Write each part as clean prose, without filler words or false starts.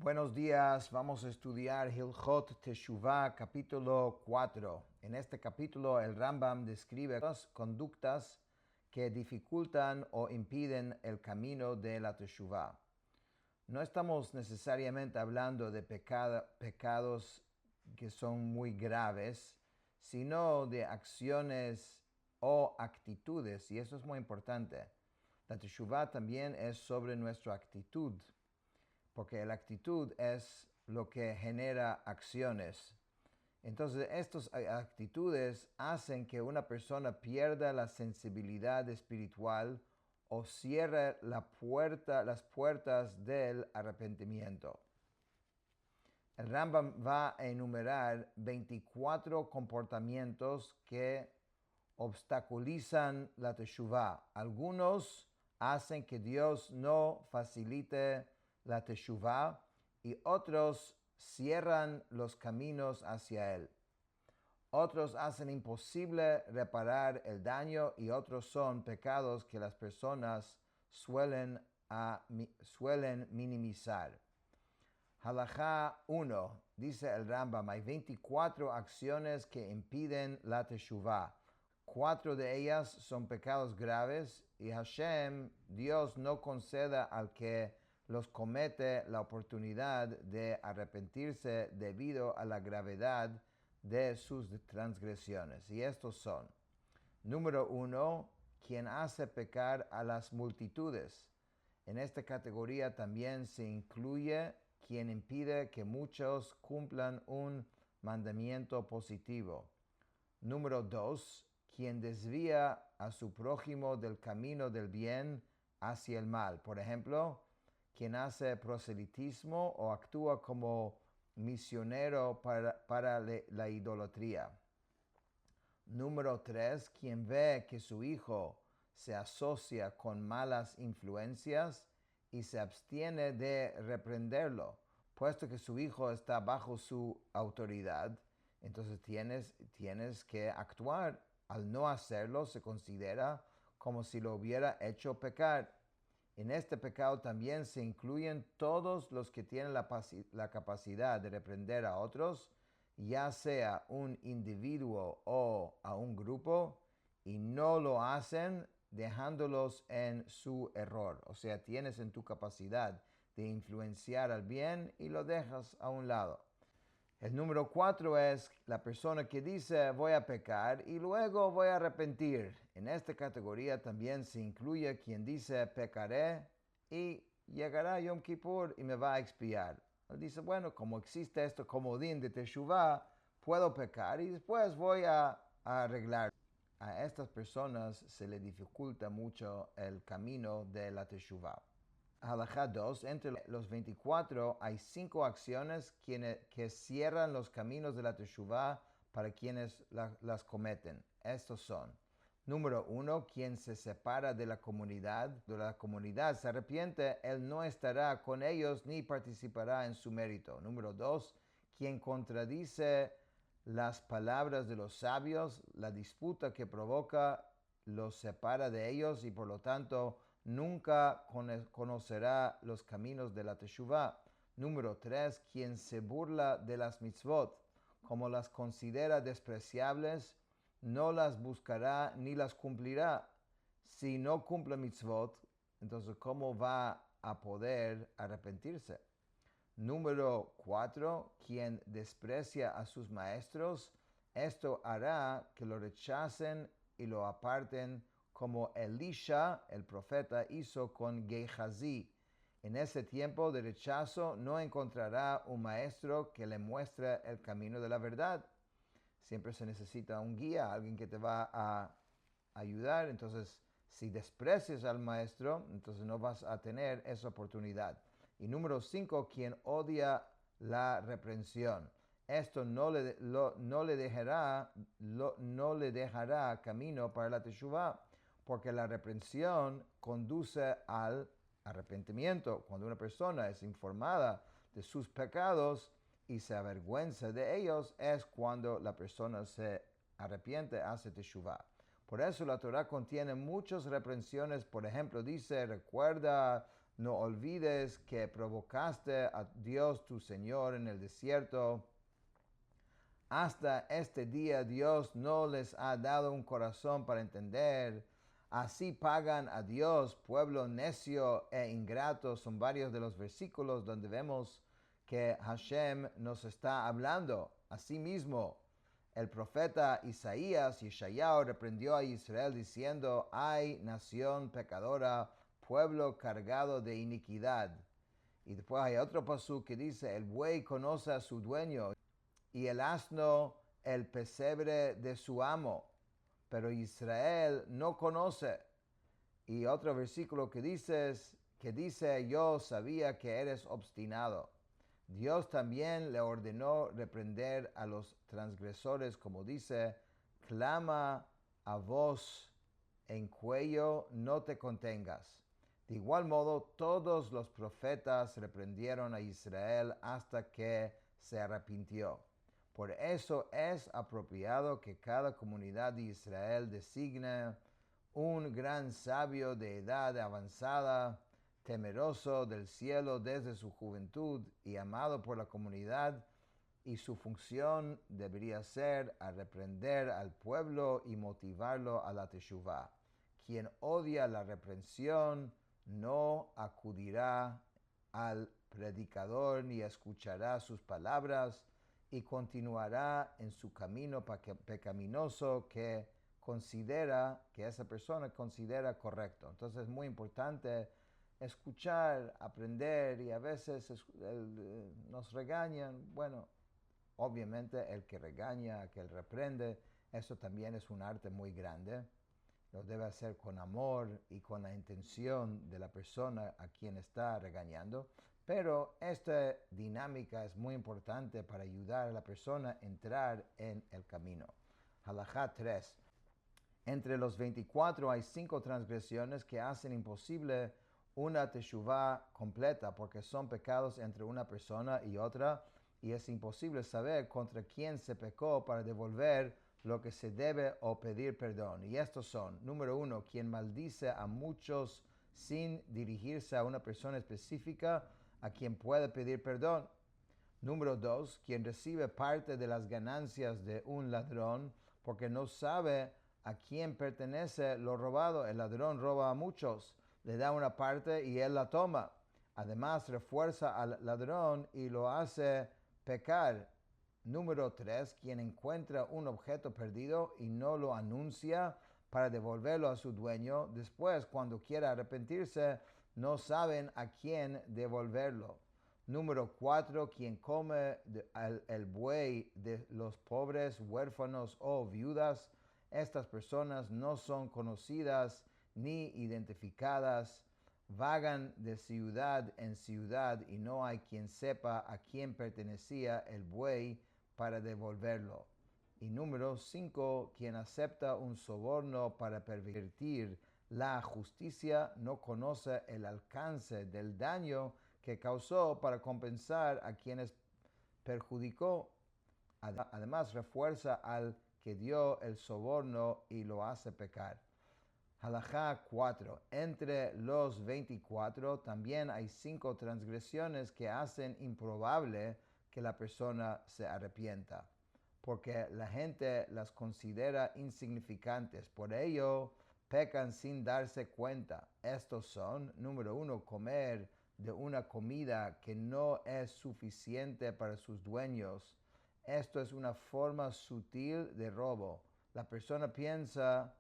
Buenos días, vamos a estudiar Hilchot Teshuvah, capítulo 4. En este capítulo el Rambam describe las conductas que dificultan o impiden el camino de la Teshuvah. No estamos necesariamente hablando de pecados que son muy graves, sino de acciones o actitudes, y eso es muy importante. La Teshuvah también es sobre nuestra actitud, porque la actitud es lo que genera acciones. Entonces, estas actitudes hacen que una persona pierda la sensibilidad espiritual o cierre las puertas del arrepentimiento. El Rambam va a enumerar 24 comportamientos que obstaculizan la teshuvah. Algunos hacen que Dios no facilite la teshuvah y otros cierran los caminos hacia él. Otros hacen imposible reparar el daño y otros son pecados que las personas suelen minimizar. Halajá 1, dice el Rambam, hay 24 acciones que impiden la teshuvah. 4 de ellas son pecados graves y Hashem, Dios, no conceda al que los comete la oportunidad de arrepentirse debido a la gravedad de sus transgresiones. Y estos son: número 1, quien hace pecar a las multitudes. En esta categoría también se incluye quien impide que muchos cumplan un mandamiento positivo. Número 2, quien desvía a su prójimo del camino del bien hacia el mal. Por ejemplo, quien hace proselitismo o actúa como misionero para la idolatría. Número 3, quien ve que su hijo se asocia con malas influencias y se abstiene de reprenderlo, puesto que su hijo está bajo su autoridad. Entonces tienes que actuar. Al no hacerlo, se considera como si lo hubiera hecho pecar. En este pecado también se incluyen todos los que tienen la capacidad de reprender a otros, ya sea un individuo o a un grupo, y no lo hacen dejándolos en su error. O sea, tienes en tu capacidad de influenciar al bien y lo dejas a un lado. El número 4 es la persona que dice voy a pecar y luego voy a arrepentir. En esta categoría también se incluye quien dice pecaré y llegará Yom Kippur y me va a expiar. Él dice, bueno, como existe esto comodín de Teshuvah, puedo pecar y después voy a arreglar. A estas personas se les dificulta mucho el camino de la Teshuvah. Halajá 2, entre los 24 hay 5 acciones que cierran los caminos de la teshuvah para quienes las cometen. Estos son: número 1, quien se separa de la comunidad se arrepiente, él no estará con ellos ni participará en su mérito. Número 2, quien contradice las palabras de los sabios, la disputa que provoca los separa de ellos y por lo tanto nunca conocerá los caminos de la teshuvah. Número 3, quien se burla de las mitzvot, como las considera despreciables, no las buscará ni las cumplirá. Si no cumple mitzvot, entonces ¿cómo va a poder arrepentirse? Número 4, quien desprecia a sus maestros, esto hará que lo rechacen y lo aparten, como Elisha, el profeta, hizo con Gehazi. En ese tiempo de rechazo no encontrará un maestro que le muestre el camino de la verdad. Siempre se necesita un guía, alguien que te va a ayudar. Entonces, si desprecias al maestro, entonces no vas a tener esa oportunidad. Y número 5, quien odia la reprensión. Esto no le dejará camino para la teshuvah, porque la reprensión conduce al arrepentimiento. Cuando una persona es informada de sus pecados y se avergüenza de ellos, es cuando la persona se arrepiente, hace teshuvah. Por eso la Torah contiene muchas reprensiones. Por ejemplo, dice, recuerda No olvides que provocaste a Dios tu Señor en el desierto. Hasta este día Dios no les ha dado un corazón para entender. Así pagan a Dios, pueblo necio e ingrato. Son varios de los versículos donde vemos que Hashem nos está hablando. Asimismo, el profeta Isaías, Yeshayahu, reprendió a Israel diciendo: ay, nación pecadora, pueblo cargado de iniquidad. Y después hay otro pasú que dice: el buey conoce a su dueño y el asno el pesebre de su amo, pero Israel no conoce. Y otro versículo que dice: yo sabía que eres obstinado. Dios también le ordenó reprender a los transgresores, como dice: clama a voz en cuello, no te contengas. De igual modo, todos los profetas reprendieron a Israel hasta que se arrepintió. Por eso es apropiado que cada comunidad de Israel designe un gran sabio de edad avanzada, temeroso del cielo desde su juventud y amado por la comunidad, y su función debería ser a reprender al pueblo y motivarlo a la teshuvá. Quien odia la reprensión no acudirá al predicador ni escuchará sus palabras y continuará en su camino pecaminoso que esa persona considera correcto. Entonces es muy importante escuchar, aprender, y a veces nos regañan. Bueno, obviamente el que regaña, el que reprende, eso también es un arte muy grande. Lo debe hacer con amor y con la intención de la persona a quien está regañando. Pero esta dinámica es muy importante para ayudar a la persona a entrar en el camino. Halajá 3. Entre los 24 hay 5 transgresiones que hacen imposible una teshuvá completa, porque son pecados entre una persona y otra, y es imposible saber contra quién se pecó para devolver lo que se debe o pedir perdón. Y estos son: número 1, quien maldice a muchos sin dirigirse a una persona específica a quien puede pedir perdón. Número 2, quien recibe parte de las ganancias de un ladrón porque no sabe a quién pertenece lo robado. El ladrón roba a muchos, le da una parte y él la toma. Además, refuerza al ladrón y lo hace pecar. Número 3, quien encuentra un objeto perdido y no lo anuncia para devolverlo a su dueño. Después, cuando quiera arrepentirse, no saben a quién devolverlo. Número 4, quien come el buey de los pobres, huérfanos o viudas. Estas personas no son conocidas ni identificadas, vagan de ciudad en ciudad y no hay quien sepa a quién pertenecía el buey para devolverlo. Y número 5, quien acepta un soborno para pervertir la justicia no conoce el alcance del daño que causó para compensar a quienes perjudicó. Además, refuerza al que dio el soborno y lo hace pecar. Halajá 4. Entre los 24 también hay 5 transgresiones que hacen improbable que la persona se arrepienta, porque la gente las considera insignificantes. Por ello, pecan sin darse cuenta. Estos son: número 1, comer de una comida que no es suficiente para sus dueños. Esto es una forma sutil de robo. La persona piensa: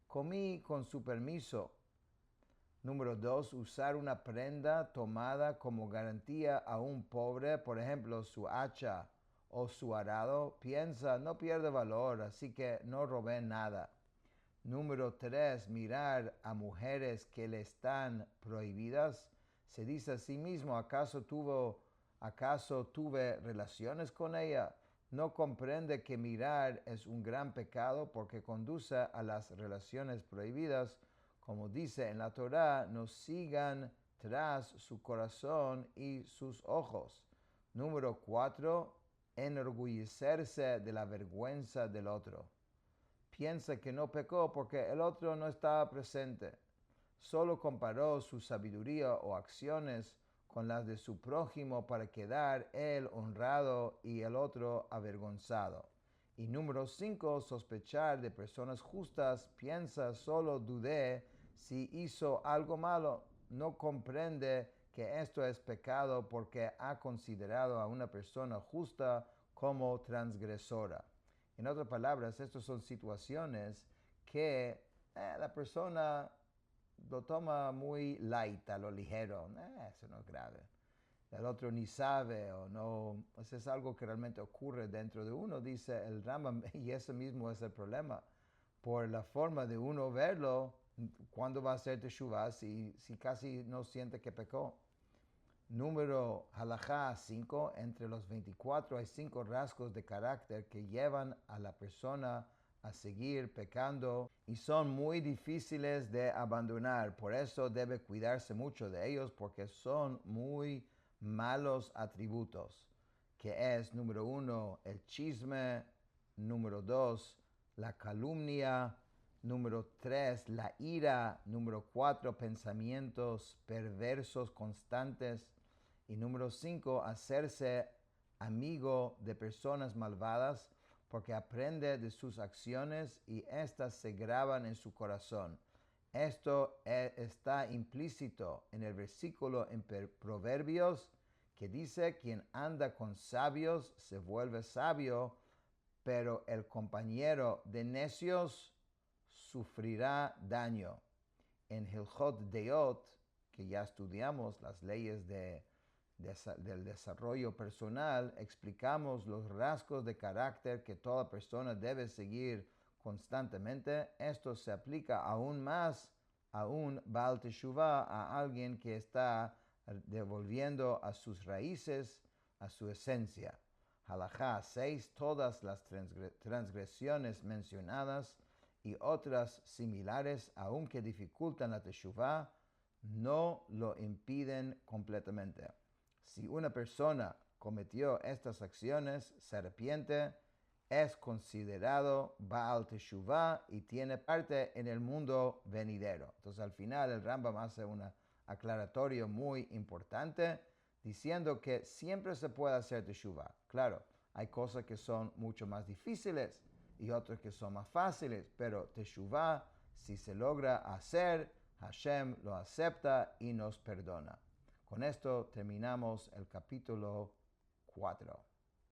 comí con su permiso. Número 2, usar una prenda tomada como garantía a un pobre, por ejemplo, su hacha o su arado. Piensa: no pierde valor, así que no robé nada. Número 3, mirar a mujeres que le están prohibidas. Se dice a sí mismo: ¿acaso tuve relaciones con ella? No comprende que mirar es un gran pecado porque conduce a las relaciones prohibidas. Como dice en la Torá: no sigan tras su corazón y sus ojos. Número 4, enorgullecerse de la vergüenza del otro. Piensa que no pecó porque el otro no estaba presente. solo comparó su sabiduría o acciones con las de su prójimo para quedar él honrado y el otro avergonzado. Y número 5, sospechar de personas justas, piensa solo dudé si hizo algo malo, no comprende que esto es pecado porque ha considerado a una persona justa como transgresora. En otras palabras, estas son situaciones que la persona lo toma muy light, a lo ligero. Eso no es grave. El otro ni sabe o no. Eso es algo que realmente ocurre dentro de uno, dice el Rambam, y eso mismo es el problema. Por la forma de uno verlo, ¿cuándo va a hacer teshuvah si casi no siente que pecó? Número halajá 5, entre los 24 hay 5 rasgos de carácter que llevan a la persona a seguir pecando y son muy difíciles de abandonar. Por eso debe cuidarse mucho de ellos porque son muy malos atributos, que es número 1, el chisme, número 2, la calumnia, número 3, la ira, número 4, pensamientos perversos constantes, y número 5, hacerse amigo de personas malvadas porque aprende de sus acciones y éstas se graban en su corazón. Esto está implícito en el versículo en Proverbios que dice, quien anda con sabios se vuelve sabio, pero el compañero de necios sufrirá daño. En Hilchot Deot, que ya estudiamos las leyes del desarrollo personal, explicamos los rasgos de carácter que toda persona debe seguir constantemente. Esto se aplica aún más a un Baal Teshuvah, a alguien que está devolviendo a sus raíces, a su esencia. Halajá 6, todas las transgresiones mencionadas y otras similares, aunque dificultan la teshuvah, no lo impiden completamente. Si una persona cometió estas acciones, se arrepiente, es considerado Baal Teshuvah y tiene parte en el mundo venidero. Entonces al final el Rambam hace un aclaratorio muy importante diciendo que siempre se puede hacer Teshuvah. Claro, hay cosas que son mucho más difíciles y otras que son más fáciles, pero Teshuvah, si se logra hacer, Hashem lo acepta y nos perdona. Con esto terminamos el capítulo 4.